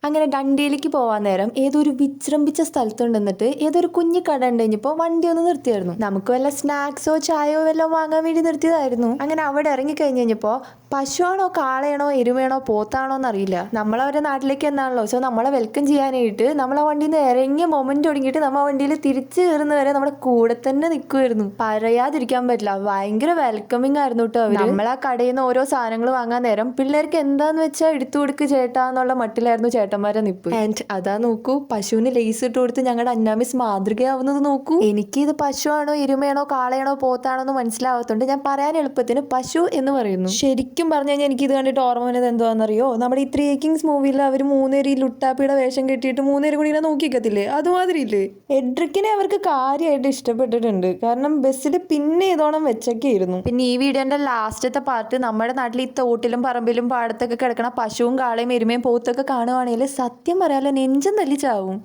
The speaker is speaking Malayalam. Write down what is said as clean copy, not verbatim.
അങ്ങനെ ഡണ്ടിയിലേക്ക് പോവാൻ നേരം ഏതൊരു വിശ്രമിച്ച സ്ഥലത്തുണ്ട് നിന്നിട്ട് ഏതൊരു കുഞ്ഞു കട ഉണ്ട് കഴിഞ്ഞപ്പോൾ വണ്ടി ഒന്ന് നിർത്തിയായിരുന്നു. നമുക്ക് വല്ല സ്നാക്സോ ചായയോ വല്ലതും വാങ്ങാൻ വേണ്ടി നിർത്തിയതായിരുന്നു. അങ്ങനെ അവിടെ ഇറങ്ങി കഴിഞ്ഞ് കഴിഞ്ഞപ്പോൾ പശുവാണോ കാളയാണോ എരുമയാണോ പോത്താണോ എന്നറിയില്ല. നമ്മളവരുടെ നാട്ടിലേക്ക് എന്നാണല്ലോ, സോ നമ്മളെ വെൽക്കം ചെയ്യാനായിട്ട് നമ്മളെ വണ്ടിയിൽ നിന്ന് ഇറങ്ങിയ മൊമെന്റ് തുടങ്ങിയിട്ട് നമ്മൾ വണ്ടിയിൽ തിരിച്ചു കയറുന്ന വരെ നമ്മുടെ കൂടെ തന്നെ നിൽക്കുമായിരുന്നു. പറയാതിരിക്കാൻ പറ്റില്ല, ഭയങ്കര വെൽക്കമിങ് ആയിരുന്നു കേട്ടോ അവര്. നമ്മളാ കടയിൽ നിന്ന് ഓരോ സാധനങ്ങൾ വാങ്ങാൻ നേരം പിള്ളേർക്ക് എന്താന്ന് വെച്ചാൽ എടുത്തു കൊടുക്ക് ചേട്ടാ എന്നുള്ള മട്ടിലായിരുന്നു ചേട്ടന്മാരെ നിപ്പ്. ആൻഡ് അതാ നോക്കൂ, പശുവിന് ലേസ് ഇട്ട് കൊടുത്ത് ഞങ്ങളുടെ അന്നാമിസ് മാതൃകയാവുന്നത് നോക്കൂ. എനിക്കിത് പശുവാണോ എരുമയാണോ കാളയാണോ പോത്താണോ എന്ന് മനസ്സിലാവാത്തതുകൊണ്ട് ഞാൻ പറയാൻ എളുപ്പത്തിന് പശു എന്ന് പറയുന്നു. ശരിക്കും പറഞ്ഞു കഴിഞ്ഞാൽ എനിക്ക് ഇത് കണ്ടിട്ട് ഓർമ്മ വന്നത് എന്താണെന്നറിയോ, നമ്മുടെ ഈ ത്രീ കിങ്സ് മൂവിയിൽ അവർ മൂന്നേര് ഈ ലുട്ടാപ്പിയുടെ വേഷം കെട്ടിയിട്ട് മൂന്നേര് കൂടി ഇങ്ങനെ നോക്കിക്കത്തില്ലേ, അതുമാതിരി ഇല്ലേ. എഡ്രിക്കിനെ അവർക്ക് കാര്യമായിട്ട് ഇഷ്ടപ്പെട്ടിട്ടുണ്ട്. കാരണം ബസ്സിൽ പിന്നെ ഇതോണം വെച്ചൊക്കെയായിരുന്നു. പിന്നെ ഈ വീഡിയോന്റെ ലാസ്റ്റത്തെ പാർട്ട് നമ്മുടെ നാട്ടിൽ ഈ തോട്ടിലും പറമ്പിലും പാടത്തൊക്കെ കിടക്കണ പശുവും കാളയും എരുമയും പോത്തൊക്കെ കാണുവാണെങ്കിൽ സത്യം പറയാലോ നെഞ്ചും തല്ലിച്ചാവും.